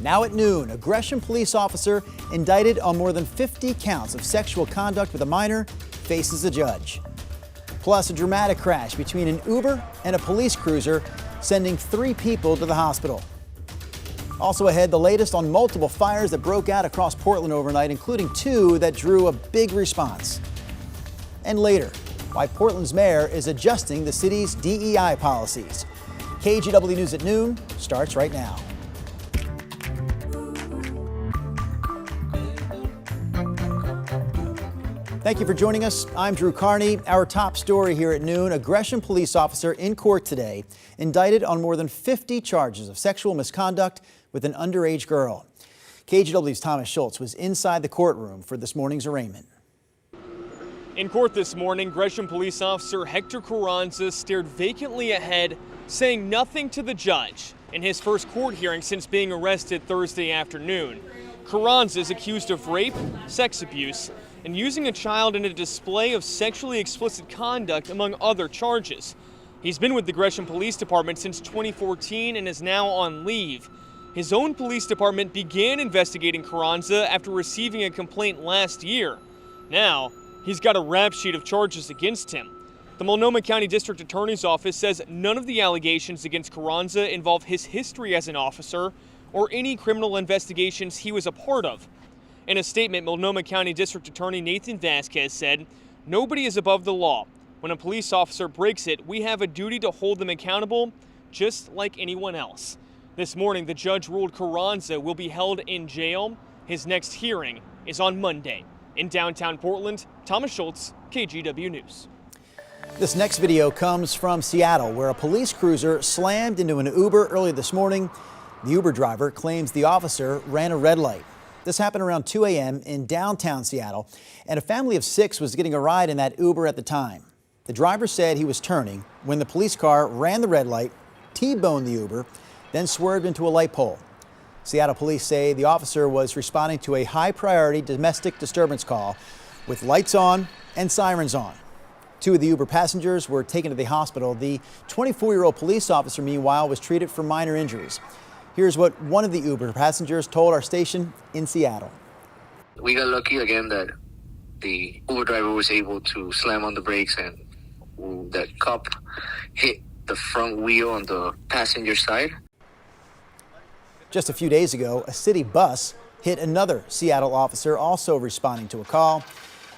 Now at noon, a Gresham police officer indicted on more than 50 counts of sexual conduct with a minor faces a judge. Plus, a dramatic crash between an Uber and a police cruiser, sending 3 people to the hospital. Also ahead, the latest on multiple fires that broke out across Portland overnight, including 2 that drew a big response. And later, why Portland's mayor is adjusting the city's DEI policies. KGW News at noon starts right now. Thank you for joining us. I'm Drew Carney. Our top story here at noon, a Gresham police officer in court today indicted on more than 50 charges of sexual misconduct with an underage girl. KGW's Thomas Schultz was inside the courtroom for this morning's arraignment. In court this morning, Gresham police officer Hector Carranza stared vacantly ahead, saying nothing to the judge in his first court hearing since being arrested Thursday afternoon. Carranza is accused of rape, sex abuse, and using a child in a display of sexually explicit conduct, among other charges. He's been with the Gresham Police Department since 2014 and is now on leave. His own police department began investigating Carranza after receiving a complaint last year. Now, he's got a rap sheet of charges against him. The Multnomah County District Attorney's Office says none of the allegations against Carranza involve his history as an officer or any criminal investigations he was a part of. In a statement, Multnomah County District Attorney Nathan Vasquez said, "Nobody is above the law. When a police officer breaks it, we have a duty to hold them accountable, just like anyone else." This morning, the judge ruled Carranza will be held in jail. His next hearing is on Monday. In downtown Portland, Thomas Schultz, KGW News. This next video comes from Seattle, where a police cruiser slammed into an Uber early this morning. The Uber driver claims the officer ran a red light. This happened around 2 a.m. in downtown Seattle, and a family of 6 was getting a ride in that Uber at the time. The driver said he was turning when the police car ran the red light, T-boned the Uber, then swerved into a light pole. Seattle police say the officer was responding to a high-priority domestic disturbance call with lights on and sirens on. 2 of the Uber passengers were taken to the hospital. The 24-year-old police officer, meanwhile, was treated for minor injuries. Here's what one of the Uber passengers told our station in Seattle. We got lucky again that the Uber driver was able to slam on the brakes and that cop hit the front wheel on the passenger side. Just a few days ago, a city bus hit another Seattle officer also responding to a call.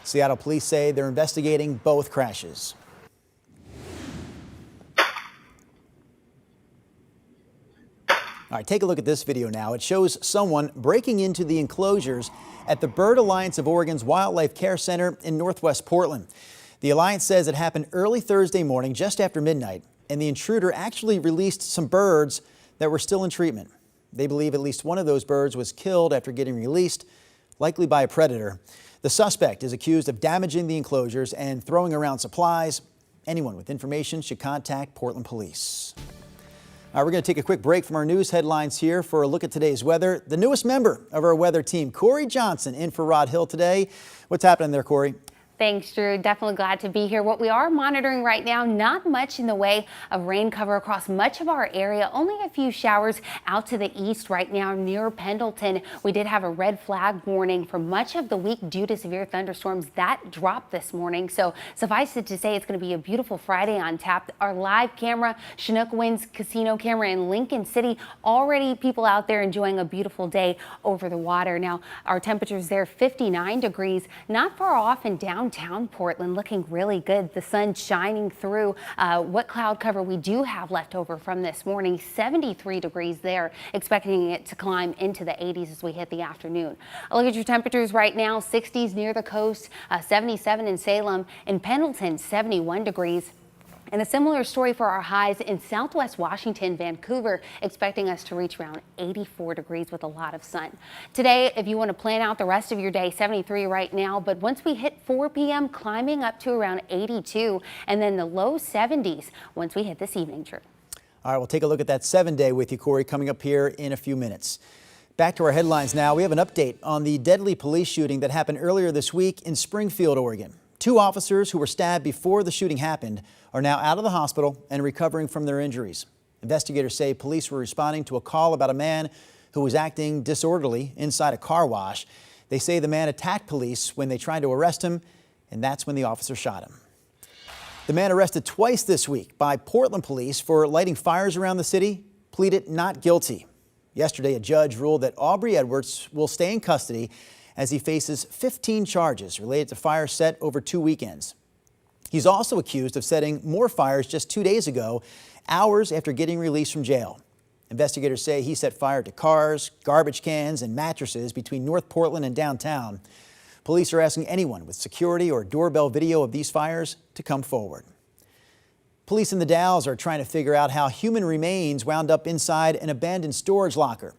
Seattle police say they're investigating both crashes. All right, take a look at this video now. It shows someone breaking into the enclosures at the Bird Alliance of Oregon's Wildlife Care Center in Northwest Portland. The Alliance says it happened early Thursday morning, just after midnight, and the intruder actually released some birds that were still in treatment. They believe at least one of those birds was killed after getting released, likely by a predator. The suspect is accused of damaging the enclosures and throwing around supplies. Anyone with information should contact Portland Police. All right, we're going to take a quick break from our news headlines here for a look at today's weather. The newest member of our weather team, Corey Johnson, in for Rod Hill today. What's happening there, Corey? Thanks, Drew. Definitely glad to be here. What we are monitoring right now, not much in the way of rain cover across much of our area. Only a few showers out to the east right now near Pendleton. We did have a red flag warning for much of the week due to severe thunderstorms. That dropped this morning. So suffice it to say, it's going to be a beautiful Friday on tap. Our live camera, Chinook Winds Casino camera in Lincoln City, already people out there enjoying a beautiful day over the water. Now, our temperatures there, 59 degrees, not far off in downtown Portland, looking really good. The sun shining through what cloud cover we do have left over from this morning. 73 degrees there, expecting it to climb into the 80s as we hit the afternoon. A look at your temperatures right now, 60s near the coast, 77 in Salem, in Pendleton, 71 degrees. And a similar story for our highs in Southwest Washington, Vancouver, expecting us to reach around 84 degrees with a lot of sun. Today, if you want to plan out the rest of your day, 73 right now, but once we hit 4 p.m., climbing up to around 82, and then the low 70s once we hit this evening, Drew. All right, we'll take a look at that 7-day with you, Corey, coming up here in a few minutes. Back to our headlines now. We have an update on the deadly police shooting that happened earlier this week in Springfield, Oregon. 2 officers who were stabbed before the shooting happened are now out of the hospital and recovering from their injuries. Investigators say police were responding to a call about a man who was acting disorderly inside a car wash. They say the man attacked police when they tried to arrest him, and that's when the officer shot him. The man arrested twice this week by Portland police for lighting fires around the city pleaded not guilty. Yesterday, a judge ruled that Aubrey Edwards will stay in custody as he faces 15 charges related to fires set over 2 weekends. He's also accused of setting more fires just 2 days ago, hours after getting released from jail. Investigators say he set fire to cars, garbage cans, and mattresses between North Portland and downtown. Police are asking anyone with security or doorbell video of these fires to come forward. Police in the Dalles are trying to figure out how human remains wound up inside an abandoned storage locker.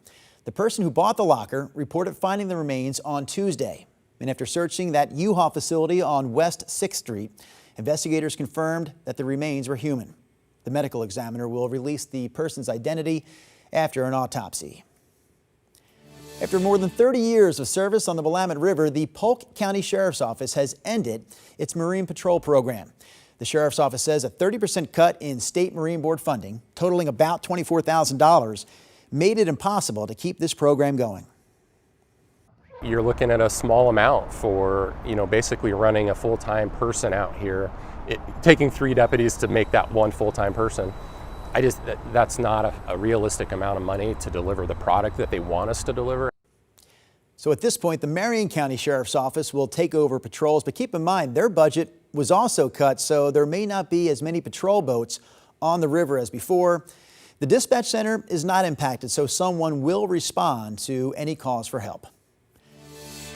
The person who bought the locker reported finding the remains on Tuesday. And after searching that U-Haul facility on West 6th Street, investigators confirmed that the remains were human. The medical examiner will release the person's identity after an autopsy. After more than 30 years of service on the Willamette River, the Polk County Sheriff's Office has ended its Marine Patrol program. The Sheriff's Office says a 30% cut in State Marine Board funding, totaling about $24,000, made it impossible to keep this program going. You're looking at a small amount for, basically running a full-time person out here. Taking 3 deputies to make that one full-time person, that's not a realistic amount of money to deliver the product that they want us to deliver. So at this point, the Marion County Sheriff's Office will take over patrols, but keep in mind their budget was also cut, so there may not be as many patrol boats on the river as before. The dispatch center is not impacted, so someone will respond to any calls for help.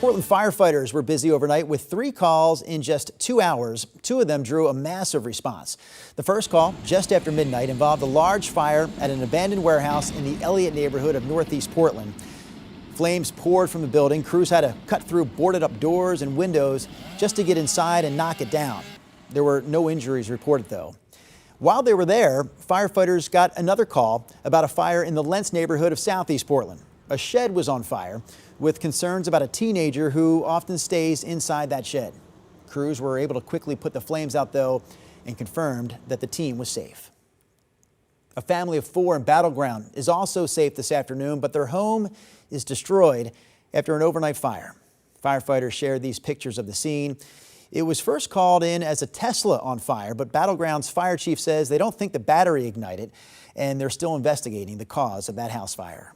Portland firefighters were busy overnight with 3 calls in just 2 hours. 2 of them drew a massive response. The first call, just after midnight, involved a large fire at an abandoned warehouse in the Elliott neighborhood of Northeast Portland. Flames poured from the building. Crews had to cut through boarded up doors and windows just to get inside and knock it down. There were no injuries reported, though. While they were there, firefighters got another call about a fire in the Lentz neighborhood of Southeast Portland. A shed was on fire, with concerns about a teenager who often stays inside that shed. Crews were able to quickly put the flames out, though, and confirmed that the team was safe. A family of 4 in Battle Ground is also safe this afternoon, but their home is destroyed after an overnight fire. Firefighters shared these pictures of the scene. It was first called in as a Tesla on fire, but Battle Ground's fire chief says they don't think the battery ignited, and they're still investigating the cause of that house fire.